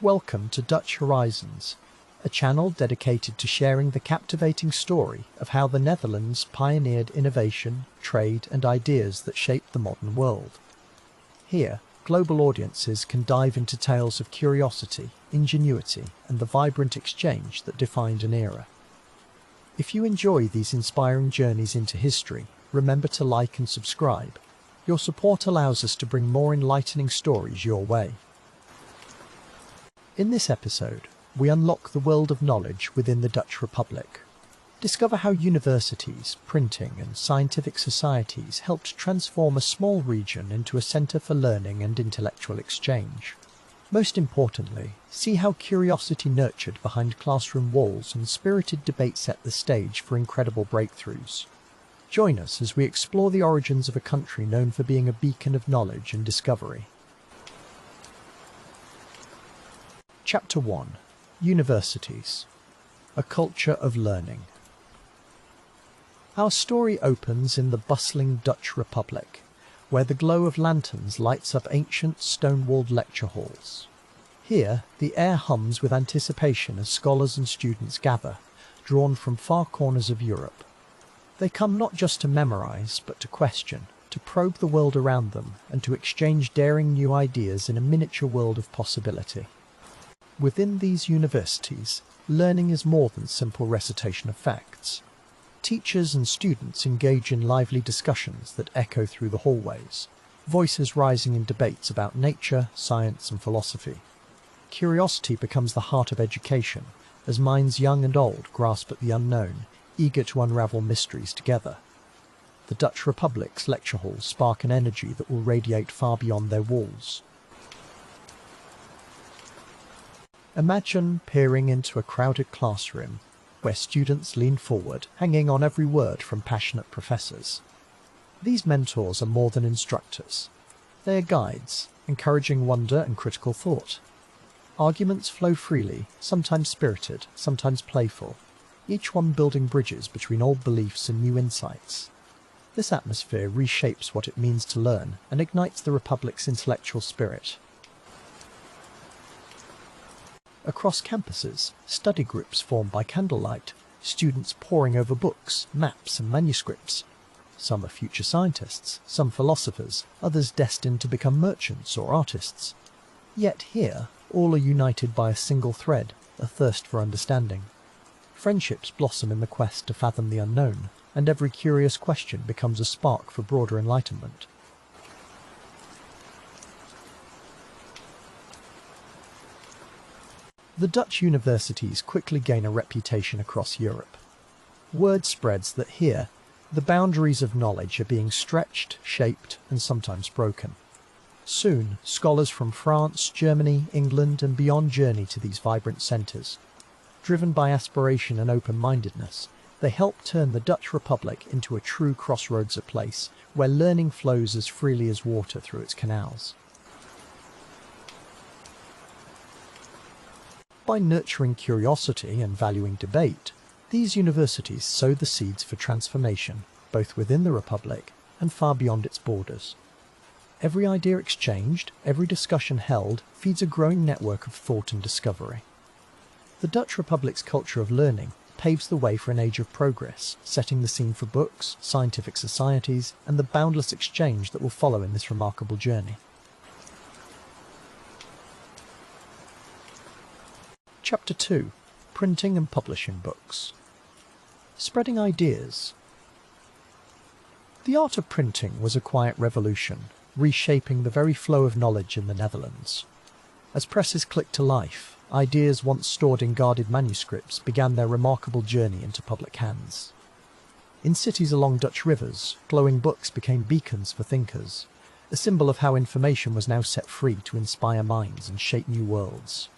Welcome to Dutch Horizons, a channel dedicated to sharing the captivating story of how the Netherlands pioneered innovation, trade and ideas that shaped the modern world. Here, global audiences can dive into tales of curiosity, ingenuity and the vibrant exchange that defined an era. If you enjoy these inspiring journeys into history, remember to like and subscribe. Your support allows us to bring more enlightening stories your way. In this episode, we unlock the world of knowledge within the Dutch Republic. Discover how universities, printing and scientific societies helped transform a small region into a centre for learning and intellectual exchange. Most importantly, see how curiosity nurtured behind classroom walls and spirited debate set the stage for incredible breakthroughs. Join us as we explore the origins of a country known for being a beacon of knowledge and discovery. Chapter 1. Universities. A culture of learning. Our story opens in the bustling Dutch Republic, where the glow of lanterns lights up ancient stone-walled lecture halls. Here, the air hums with anticipation as scholars and students gather, drawn from far corners of Europe. They come not just to memorize, but to question, to probe the world around them, and to exchange daring new ideas in a miniature world of possibility. Within these universities, learning is more than simple recitation of facts. Teachers and students engage in lively discussions that echo through the hallways, voices rising in debates about nature, science and philosophy. Curiosity becomes the heart of education, as minds young and old grasp at the unknown, eager to unravel mysteries together. The Dutch Republic's lecture halls spark an energy that will radiate far beyond their walls. Imagine peering into a crowded classroom where students lean forward, hanging on every word from passionate professors. These mentors are more than instructors. They are guides, encouraging wonder and critical thought. Arguments flow freely, sometimes spirited, sometimes playful, each one building bridges between old beliefs and new insights. This atmosphere reshapes what it means to learn and ignites the Republic's intellectual spirit. Across campuses, study groups form by candlelight, students poring over books, maps and manuscripts. Some are future scientists, some philosophers, others destined to become merchants or artists. Yet here, all are united by a single thread, a thirst for understanding. Friendships blossom in the quest to fathom the unknown, and every curious question becomes a spark for broader enlightenment. The Dutch universities quickly gain a reputation across Europe. Word spreads that here, the boundaries of knowledge are being stretched, shaped, and sometimes broken. Soon, scholars from France, Germany, England, and beyond journey to these vibrant centres. Driven by aspiration and open-mindedness, they help turn the Dutch Republic into a true crossroads, a place where learning flows as freely as water through its canals. By nurturing curiosity and valuing debate, these universities sow the seeds for transformation, both within the Republic and far beyond its borders. Every idea exchanged, every discussion held, feeds a growing network of thought and discovery. The Dutch Republic's culture of learning paves the way for an age of progress, setting the scene for books, scientific societies, and the boundless exchange that will follow in this remarkable journey. Chapter 2. Printing and publishing books. Spreading ideas. The art of printing was a quiet revolution, reshaping the very flow of knowledge in the Netherlands. As presses clicked to life, ideas once stored in guarded manuscripts began their remarkable journey into public hands. In cities along Dutch rivers, glowing books became beacons for thinkers, a symbol of how information was now set free to inspire minds and shape new worlds.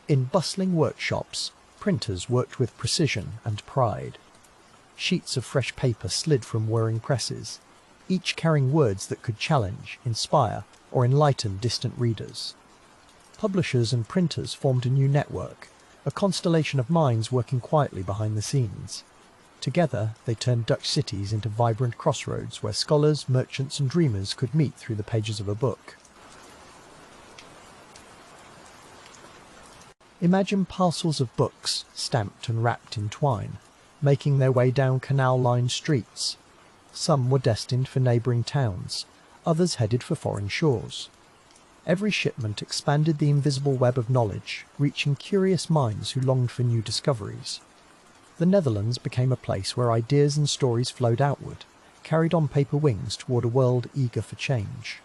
In bustling workshops, printers worked with precision and pride. Sheets of fresh paper slid from whirring presses, each carrying words that could challenge, inspire, or enlighten distant readers. Publishers and printers formed a new network, a constellation of minds working quietly behind the scenes. Together, they turned Dutch cities into vibrant crossroads where scholars, merchants and dreamers could meet through the pages of a book. Imagine parcels of books, stamped and wrapped in twine, making their way down canal-lined streets. Some were destined for neighbouring towns, others headed for foreign shores. Every shipment expanded the invisible web of knowledge, reaching curious minds who longed for new discoveries. The Netherlands became a place where ideas and stories flowed outward, carried on paper wings toward a world eager for change.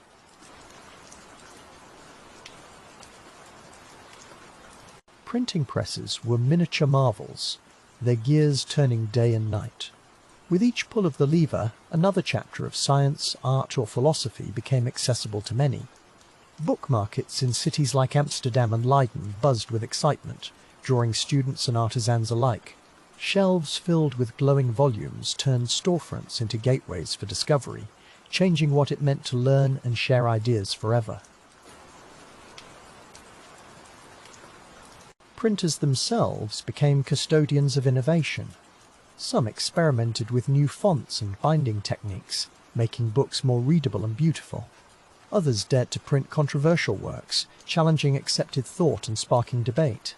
Printing presses were miniature marvels, their gears turning day and night. With each pull of the lever, another chapter of science, art or philosophy became accessible to many. Book markets in cities like Amsterdam and Leiden buzzed with excitement, drawing students and artisans alike. Shelves filled with glowing volumes turned storefronts into gateways for discovery, changing what it meant to learn and share ideas forever. Printers themselves became custodians of innovation. Some experimented with new fonts and binding techniques, making books more readable and beautiful. Others dared to print controversial works, challenging accepted thought and sparking debate.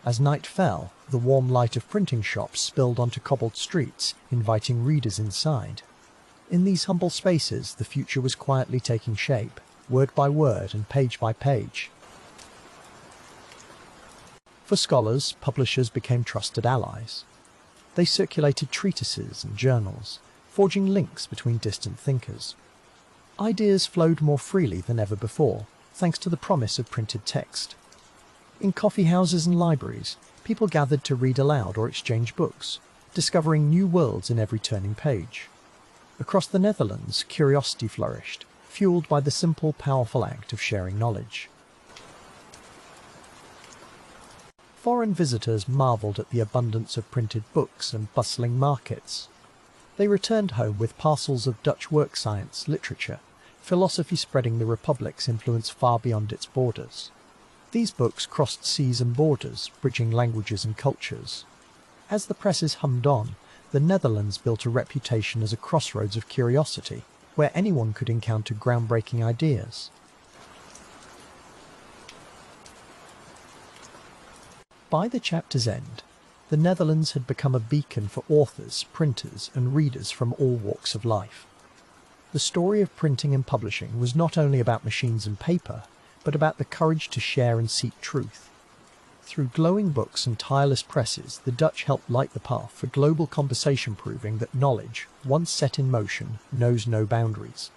As night fell, the warm light of printing shops spilled onto cobbled streets, inviting readers inside. In these humble spaces, the future was quietly taking shape, word by word and page by page. For scholars, publishers became trusted allies. They circulated treatises and journals, forging links between distant thinkers. Ideas flowed more freely than ever before, thanks to the promise of printed text. In coffee houses and libraries, people gathered to read aloud or exchange books, discovering new worlds in every turning page. Across the Netherlands, curiosity flourished, fueled by the simple, powerful act of sharing knowledge. Foreign visitors marvelled at the abundance of printed books and bustling markets. They returned home with parcels of Dutch work science, literature, philosophy spreading the Republic's influence far beyond its borders. These books crossed seas and borders, bridging languages and cultures. As the presses hummed on, the Netherlands built a reputation as a crossroads of curiosity, where anyone could encounter groundbreaking ideas. By the chapter's end, the Netherlands had become a beacon for authors, printers, and readers from all walks of life. The story of printing and publishing was not only about machines and paper, but about the courage to share and seek truth. Through glowing books and tireless presses, the Dutch helped light the path for global conversation, proving that knowledge, once set in motion, knows no boundaries.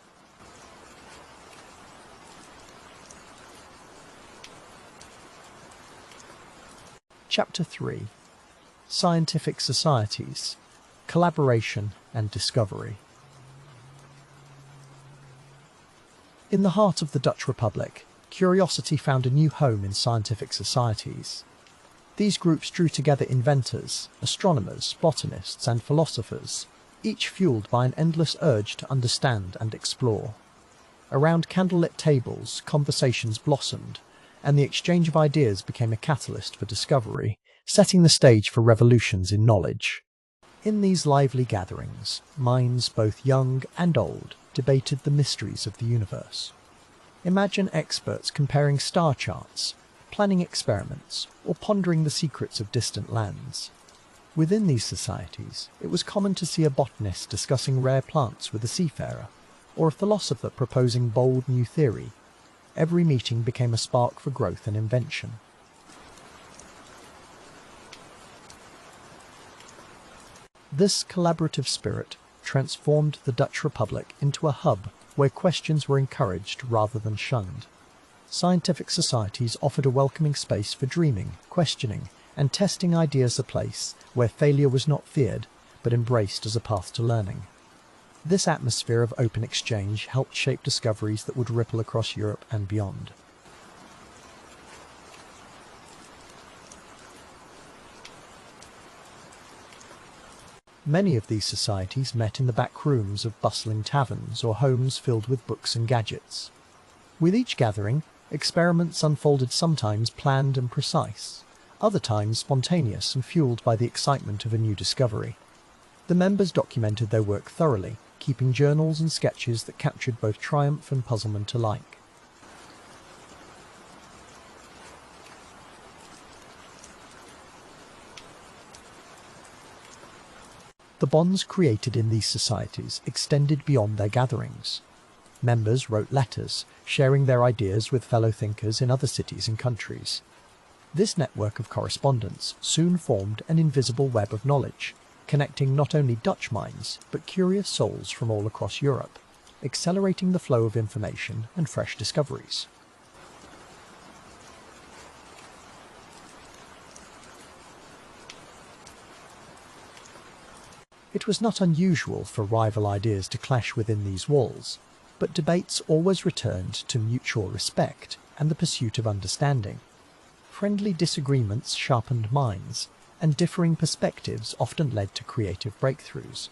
Chapter 3: Scientific Societies, Collaboration and Discovery. In the heart of the Dutch Republic, curiosity found a new home in scientific societies. These groups drew together inventors, astronomers, botanists, and philosophers, each fueled by an endless urge to understand and explore. Around candlelit tables, conversations blossomed, and the exchange of ideas became a catalyst for discovery, setting the stage for revolutions in knowledge. In these lively gatherings, minds both young and old debated the mysteries of the universe. Imagine experts comparing star charts, planning experiments, or pondering the secrets of distant lands. Within these societies, it was common to see a botanist discussing rare plants with a seafarer, or a philosopher proposing bold new theory. Every meeting became a spark for growth and invention. This collaborative spirit transformed the Dutch Republic into a hub where questions were encouraged rather than shunned. Scientific societies offered a welcoming space for dreaming, questioning, and testing ideas, a place where failure was not feared, but embraced as a path to learning. This atmosphere of open exchange helped shape discoveries that would ripple across Europe and beyond. Many of these societies met in the back rooms of bustling taverns or homes filled with books and gadgets. With each gathering, experiments unfolded, sometimes planned and precise, other times spontaneous and fueled by the excitement of a new discovery. The members documented their work thoroughly, keeping journals and sketches that captured both triumph and puzzlement alike. The bonds created in these societies extended beyond their gatherings. Members wrote letters, sharing their ideas with fellow thinkers in other cities and countries. This network of correspondence soon formed an invisible web of knowledge, connecting not only Dutch minds, but curious souls from all across Europe, accelerating the flow of information and fresh discoveries. It was not unusual for rival ideas to clash within these walls, but debates always returned to mutual respect and the pursuit of understanding. Friendly disagreements sharpened minds, and differing perspectives often led to creative breakthroughs.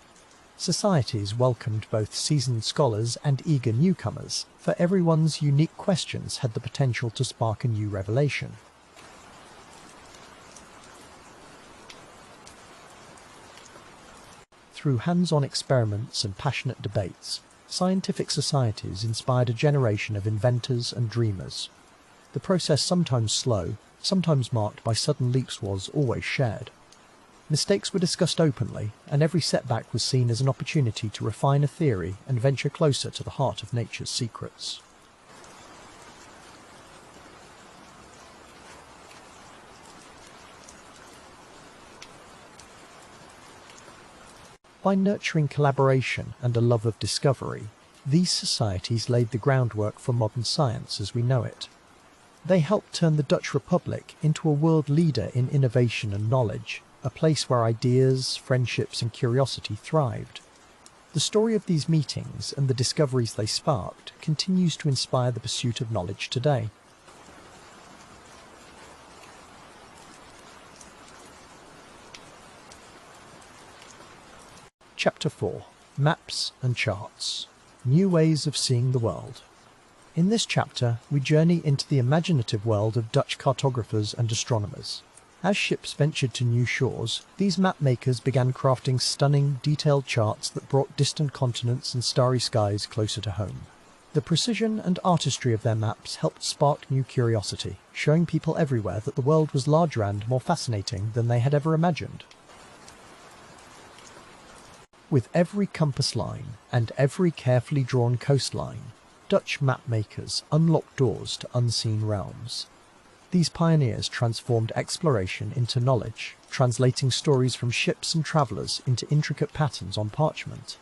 Societies welcomed both seasoned scholars and eager newcomers, for everyone's unique questions had the potential to spark a new revelation. Through hands-on experiments and passionate debates, scientific societies inspired a generation of inventors and dreamers. The process, sometimes slow, sometimes marked by sudden leaps, was always shared. Mistakes were discussed openly, and every setback was seen as an opportunity to refine a theory and venture closer to the heart of nature's secrets. By nurturing collaboration and a love of discovery, these societies laid the groundwork for modern science as we know it. They helped turn the Dutch Republic into a world leader in innovation and knowledge, a place where ideas, friendships and curiosity thrived. The story of these meetings and the discoveries they sparked continues to inspire the pursuit of knowledge today. Chapter 4. Maps and Charts. New Ways of Seeing the World. In this chapter, we journey into the imaginative world of Dutch cartographers and astronomers. As ships ventured to new shores, these map makers began crafting stunning, detailed charts that brought distant continents and starry skies closer to home. The precision and artistry of their maps helped spark new curiosity, showing people everywhere that the world was larger and more fascinating than they had ever imagined. With every compass line and every carefully drawn coastline, Dutch map makers unlocked doors to unseen realms. These pioneers transformed exploration into knowledge, translating stories from ships and travellers into intricate patterns on parchment.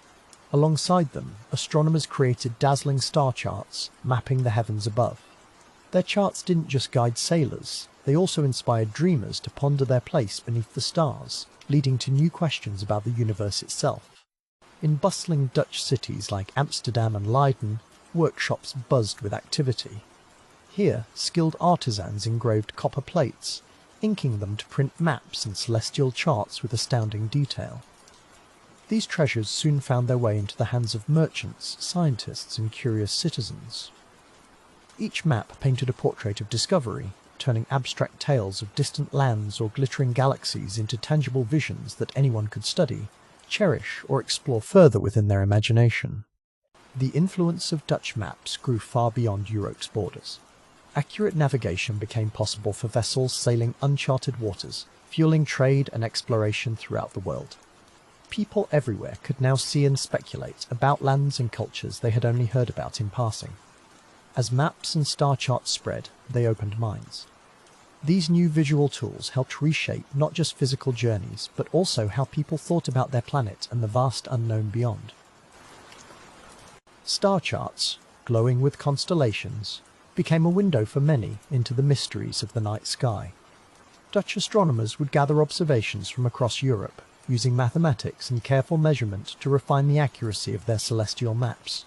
Alongside them, astronomers created dazzling star charts, mapping the heavens above. Their charts didn't just guide sailors, they also inspired dreamers to ponder their place beneath the stars, leading to new questions about the universe itself. In bustling Dutch cities like Amsterdam and Leiden, workshops buzzed with activity. Here, skilled artisans engraved copper plates, inking them to print maps and celestial charts with astounding detail. These treasures soon found their way into the hands of merchants, scientists, and curious citizens. Each map painted a portrait of discovery, turning abstract tales of distant lands or glittering galaxies into tangible visions that anyone could study, cherish, or explore further within their imagination. The influence of Dutch maps grew far beyond Europe's borders. Accurate navigation became possible for vessels sailing uncharted waters, fueling trade and exploration throughout the world. People everywhere could now see and speculate about lands and cultures they had only heard about in passing. As maps and star charts spread, they opened minds. These new visual tools helped reshape not just physical journeys, but also how people thought about their planet and the vast unknown beyond. Star charts, glowing with constellations, became a window for many into the mysteries of the night sky. Dutch astronomers would gather observations from across Europe, using mathematics and careful measurement to refine the accuracy of their celestial maps.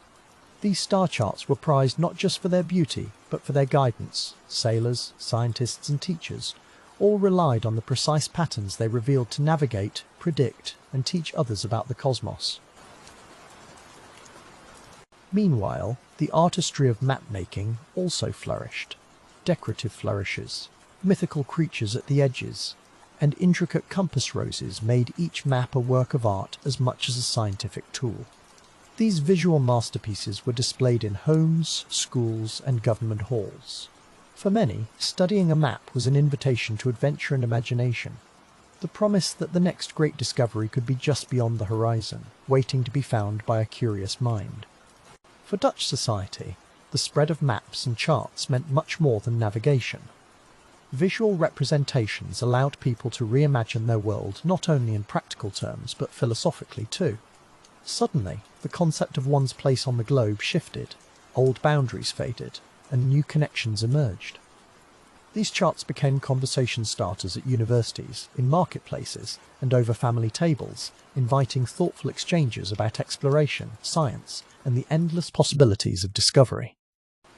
These star charts were prized not just for their beauty, but for their guidance. Sailors, scientists and teachers all relied on the precise patterns they revealed to navigate, predict, and teach others about the cosmos. Meanwhile, the artistry of map-making also flourished. Decorative flourishes, mythical creatures at the edges, and intricate compass roses made each map a work of art as much as a scientific tool. These visual masterpieces were displayed in homes, schools, and government halls. For many, studying a map was an invitation to adventure and imagination. the promise that the next great discovery could be just beyond the horizon, waiting to be found by a curious mind. For Dutch society, the spread of maps and charts meant much more than navigation. Visual representations allowed people to reimagine their world not only in practical terms but philosophically too. Suddenly, the concept of one's place on the globe shifted, old boundaries faded, and new connections emerged. These charts became conversation starters at universities, in marketplaces, and over family tables, inviting thoughtful exchanges about exploration, science, and the endless possibilities of discovery.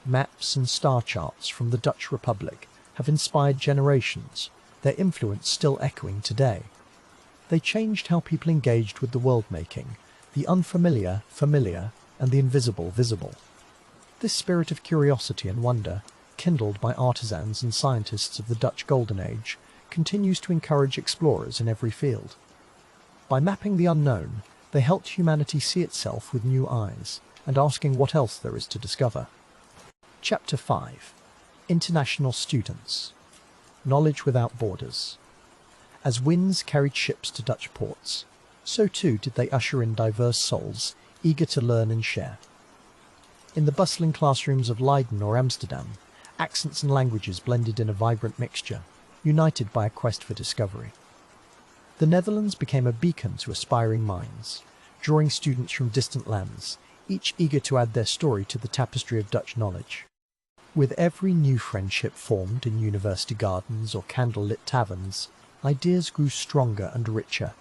Maps and star charts from the Dutch Republic have inspired generations, their influence still echoing today. They changed how people engaged with the world-making, the unfamiliar familiar, and the invisible visible. This spirit of curiosity and wonder, kindled by artisans and scientists of the Dutch Golden Age, continues to encourage explorers in every field. By mapping the unknown, they helped humanity see itself with new eyes, and asking what else there is to discover. Chapter 5. International Students. Knowledge Without Borders. As winds carried ships to Dutch ports, so too did they usher in diverse souls, eager to learn and share. In the bustling classrooms of Leiden or Amsterdam, accents and languages blended in a vibrant mixture, united by a quest for discovery. The Netherlands became a beacon to aspiring minds, drawing students from distant lands, each eager to add their story to the tapestry of Dutch knowledge. With every new friendship formed in university gardens or candle-lit taverns, ideas grew stronger and richer.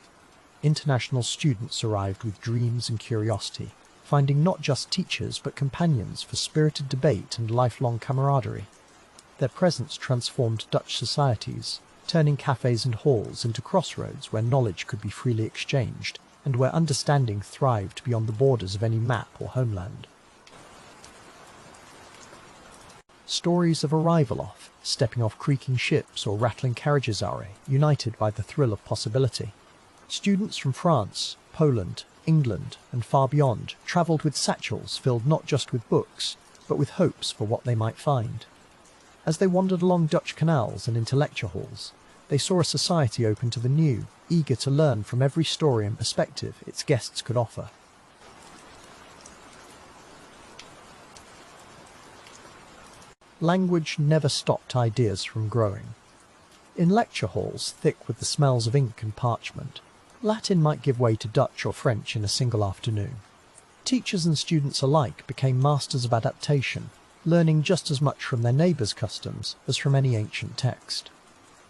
International students arrived with dreams and curiosity, finding not just teachers but companions for spirited debate and lifelong camaraderie. Their presence transformed Dutch societies, turning cafes and halls into crossroads where knowledge could be freely exchanged and where understanding thrived beyond the borders of any map or homeland. Stories of arrival off, stepping off creaking ships or rattling carriages are united by the thrill of possibility. Students from France, Poland, England, and far beyond travelled with satchels filled not just with books, but with hopes for what they might find. As they wandered along Dutch canals and into lecture halls, they saw a society open to the new, eager to learn from every story and perspective its guests could offer. Language never stopped ideas from growing. In lecture halls thick with the smells of ink and parchment, Latin might give way to Dutch or French in a single afternoon. Teachers and students alike became masters of adaptation, learning just as much from their neighbours' customs as from any ancient text.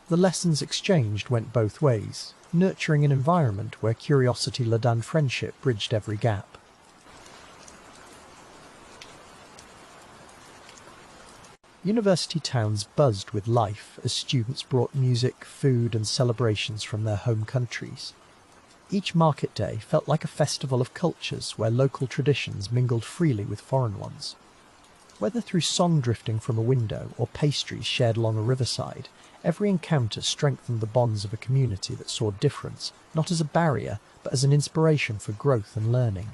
The lessons exchanged went both ways, nurturing an environment where curiosity-led and friendship bridged every gap. University towns buzzed with life as students brought music, food and celebrations from their home countries. Each market day felt like a festival of cultures where local traditions mingled freely with foreign ones. Whether through song drifting from a window or pastries shared along a riverside, every encounter strengthened the bonds of a community that saw difference not as a barrier but as an inspiration for growth and learning.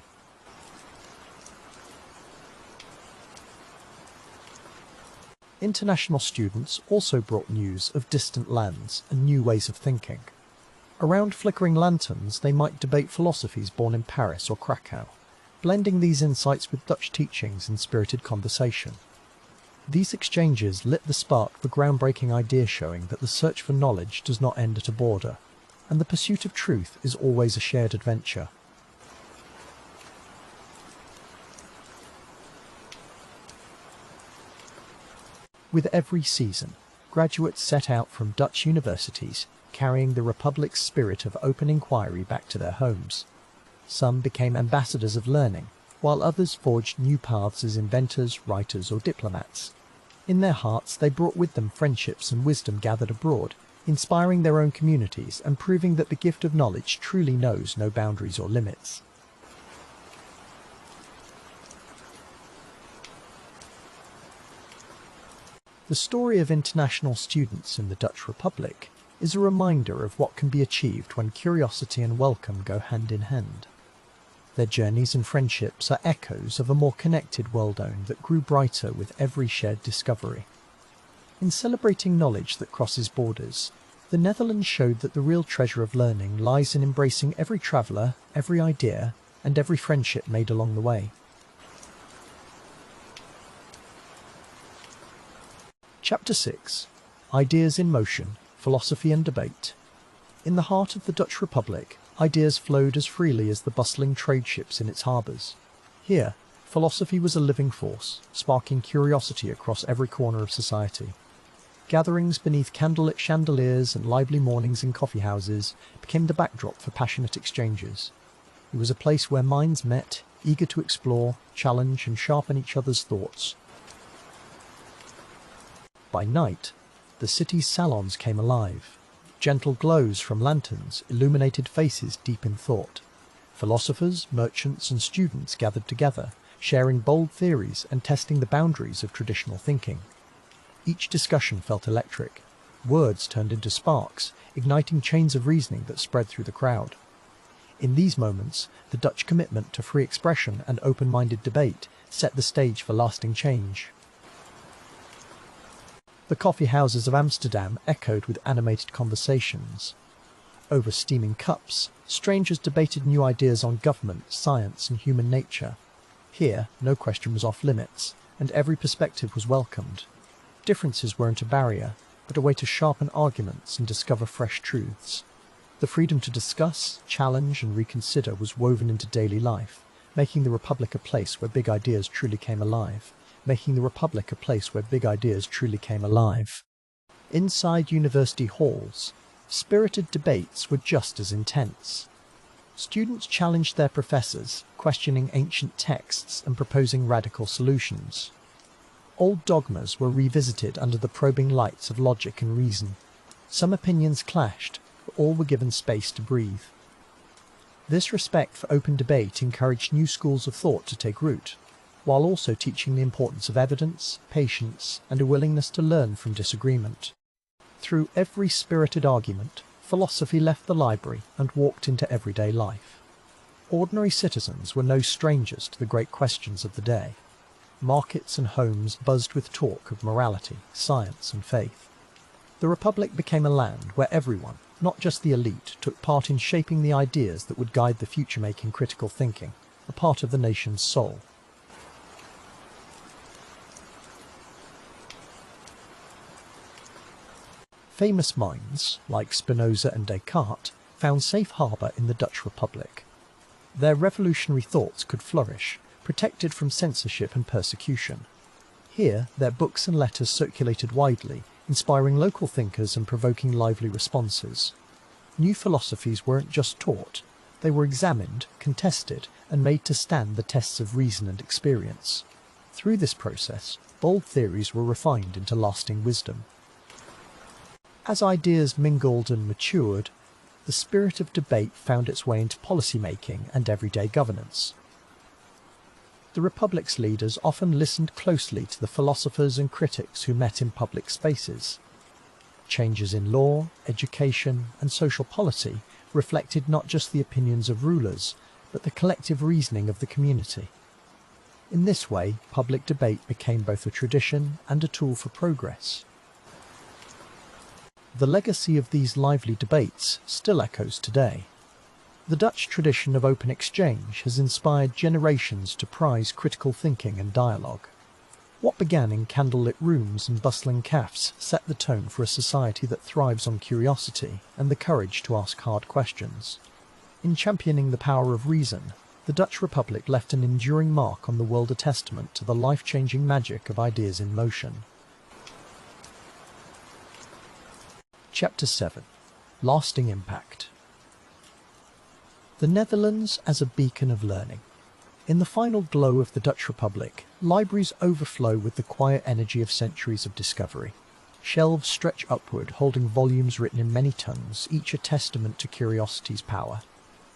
International students also brought news of distant lands and new ways of thinking. Around flickering lanterns they might debate philosophies born in Paris or Krakow, blending these insights with Dutch teachings and spirited conversation. These exchanges lit the spark for groundbreaking ideas showing that the search for knowledge does not end at a border, and the pursuit of truth is always a shared adventure. With every season, graduates set out from Dutch universities, carrying the Republic's spirit of open inquiry back to their homes. Some became ambassadors of learning, while others forged new paths as inventors, writers, or diplomats. In their hearts they brought with them friendships and wisdom gathered abroad, inspiring their own communities and proving that the gift of knowledge truly knows no boundaries or limits. The story of international students in the Dutch Republic is a reminder of what can be achieved when curiosity and welcome go hand in hand. Their journeys and friendships are echoes of a more connected world-own that grew brighter with every shared discovery. In celebrating knowledge that crosses borders, The Netherlands showed that the real treasure of learning lies in embracing every traveller, every idea, and every friendship made along the way. Chapter 6. Ideas in Motion, Philosophy and Debate. In the heart of the Dutch Republic, ideas flowed as freely as the bustling trade ships in its harbours. Here, philosophy was a living force, sparking curiosity across every corner of society. Gatherings beneath candlelit chandeliers and lively mornings in coffee houses became the backdrop for passionate exchanges. It was a place where minds met, eager to explore, challenge and sharpen each other's thoughts. By night, the city's salons came alive. Gentle glows from lanterns illuminated faces deep in thought. Philosophers, merchants and students gathered together, sharing bold theories and testing the boundaries of traditional thinking. Each discussion felt electric. Words turned into sparks, igniting chains of reasoning that spread through the crowd. In these moments, the Dutch commitment to free expression and open-minded debate set the stage for lasting change. The coffee houses of Amsterdam echoed with animated conversations. Over steaming cups, strangers debated new ideas on government, science and human nature. Here, no question was off limits, and every perspective was welcomed. Differences weren't a barrier, but a way to sharpen arguments and discover fresh truths. The freedom to discuss, challenge and reconsider was woven into daily life, making the Republic a place where big ideas truly came alive. Inside university halls, spirited debates were just as intense. Students challenged their professors, questioning ancient texts and proposing radical solutions. Old dogmas were revisited under the probing lights of logic and reason. Some opinions clashed, but all were given space to breathe. This respect for open debate encouraged new schools of thought to take root, while also teaching the importance of evidence, patience, and a willingness to learn from disagreement. Through every spirited argument, philosophy left the library and walked into everyday life. Ordinary citizens were no strangers to the great questions of the day. Markets and homes buzzed with talk of morality, science and faith. The Republic became a land where everyone, not just the elite, took part in shaping the ideas that would guide the future-making critical thinking, a part of the nation's soul. Famous minds, like Spinoza and Descartes, found safe harbour in the Dutch Republic. Their revolutionary thoughts could flourish, protected from censorship and persecution. Here, their books and letters circulated widely, inspiring local thinkers and provoking lively responses. New philosophies weren't just taught, they were examined, contested, and made to stand the tests of reason and experience. Through this process, bold theories were refined into lasting wisdom. As ideas mingled and matured, the spirit of debate found its way into policy-making and everyday governance. The Republic's leaders often listened closely to the philosophers and critics who met in public spaces. Changes in law, education, and social policy reflected not just the opinions of rulers, but the collective reasoning of the community. In this way, public debate became both a tradition and a tool for progress. The legacy of these lively debates still echoes today. The Dutch tradition of open exchange has inspired generations to prize critical thinking and dialogue. What began in candlelit rooms and bustling cafes set the tone for a society that thrives on curiosity and the courage to ask hard questions. In championing the power of reason, the Dutch Republic left an enduring mark on the world, a testament to the life-changing magic of ideas in motion. Chapter 7. Lasting Impact. The Netherlands as a beacon of learning. In the final glow of the Dutch Republic, libraries overflow with the quiet energy of centuries of discovery. Shelves stretch upward, holding volumes written in many tongues, each a testament to curiosity's power.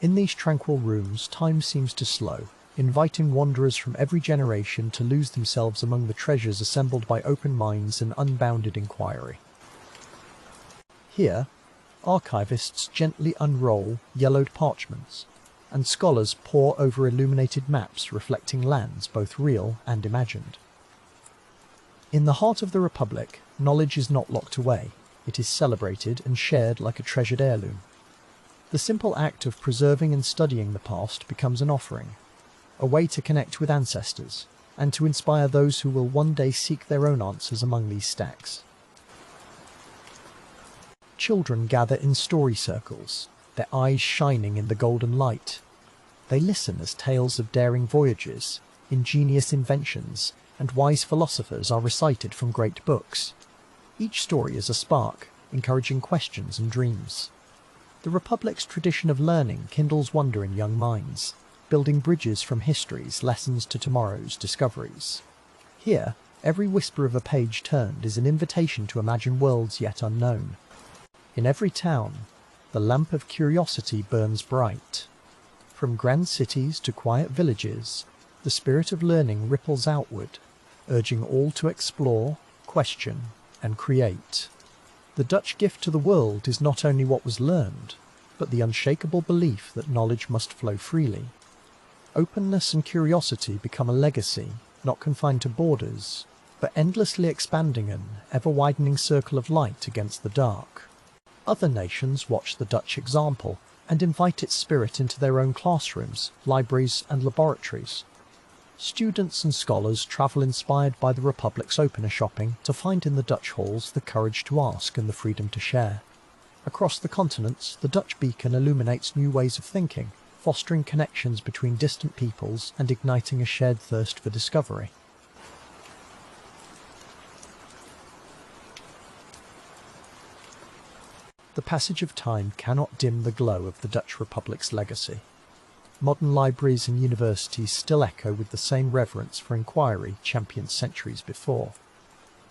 In these tranquil rooms, time seems to slow, inviting wanderers from every generation to lose themselves among the treasures assembled by open minds and unbounded inquiry. Here, archivists gently unroll yellowed parchments, and scholars pore over illuminated maps reflecting lands both real and imagined. In the heart of the Republic, knowledge is not locked away. It is celebrated and shared like a treasured heirloom. The simple act of preserving and studying the past becomes an offering, a way to connect with ancestors, and to inspire those who will one day seek their own answers among these stacks. Children gather in story circles, their eyes shining in the golden light. They listen as tales of daring voyages, ingenious inventions, and wise philosophers are recited from great books. Each story is a spark, encouraging questions and dreams. The Republic's tradition of learning kindles wonder in young minds, building bridges from history's lessons to tomorrow's discoveries. Here, every whisper of a page turned is an invitation to imagine worlds yet unknown. In every town, the lamp of curiosity burns bright. From grand cities to quiet villages, the spirit of learning ripples outward, urging all to explore, question, and create. The Dutch gift to the world is not only what was learned, but the unshakable belief that knowledge must flow freely. Openness and curiosity become a legacy, not confined to borders, but endlessly expanding an ever-widening circle of light against the dark. Other nations watch the Dutch example and invite its spirit into their own classrooms, libraries, and laboratories. Students and scholars travel inspired by the Republic's opener shopping to find in the Dutch halls the courage to ask and the freedom to share. Across the continents, the Dutch beacon illuminates new ways of thinking, fostering connections between distant peoples and igniting a shared thirst for discovery. The passage of time cannot dim the glow of the Dutch Republic's legacy. Modern libraries and universities still echo with the same reverence for inquiry championed centuries before.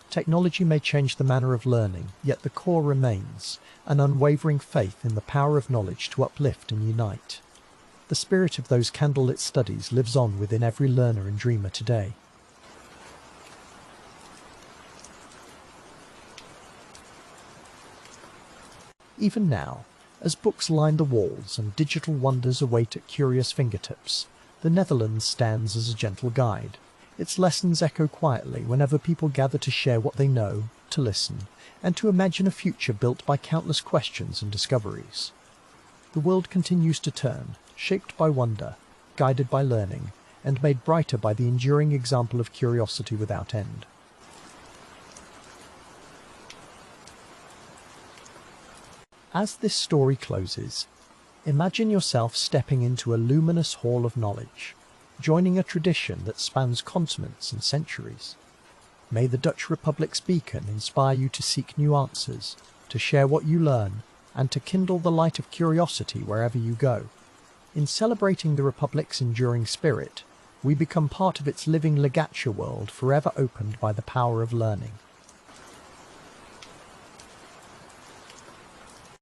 Technology may change the manner of learning, yet the core remains, an unwavering faith in the power of knowledge to uplift and unite. The spirit of those candlelit studies lives on within every learner and dreamer today. Even now, as books line the walls and digital wonders await at curious fingertips, the Netherlands stands as a gentle guide. Its lessons echo quietly whenever people gather to share what they know, to listen, and to imagine a future built by countless questions and discoveries. The world continues to turn, shaped by wonder, guided by learning, and made brighter by the enduring example of curiosity without end. As this story closes, imagine yourself stepping into a luminous hall of knowledge, joining a tradition that spans continents and centuries. May the Dutch Republic's beacon inspire you to seek new answers, to share what you learn, and to kindle the light of curiosity wherever you go. In celebrating the Republic's enduring spirit, we become part of its living ligature world forever opened by the power of learning.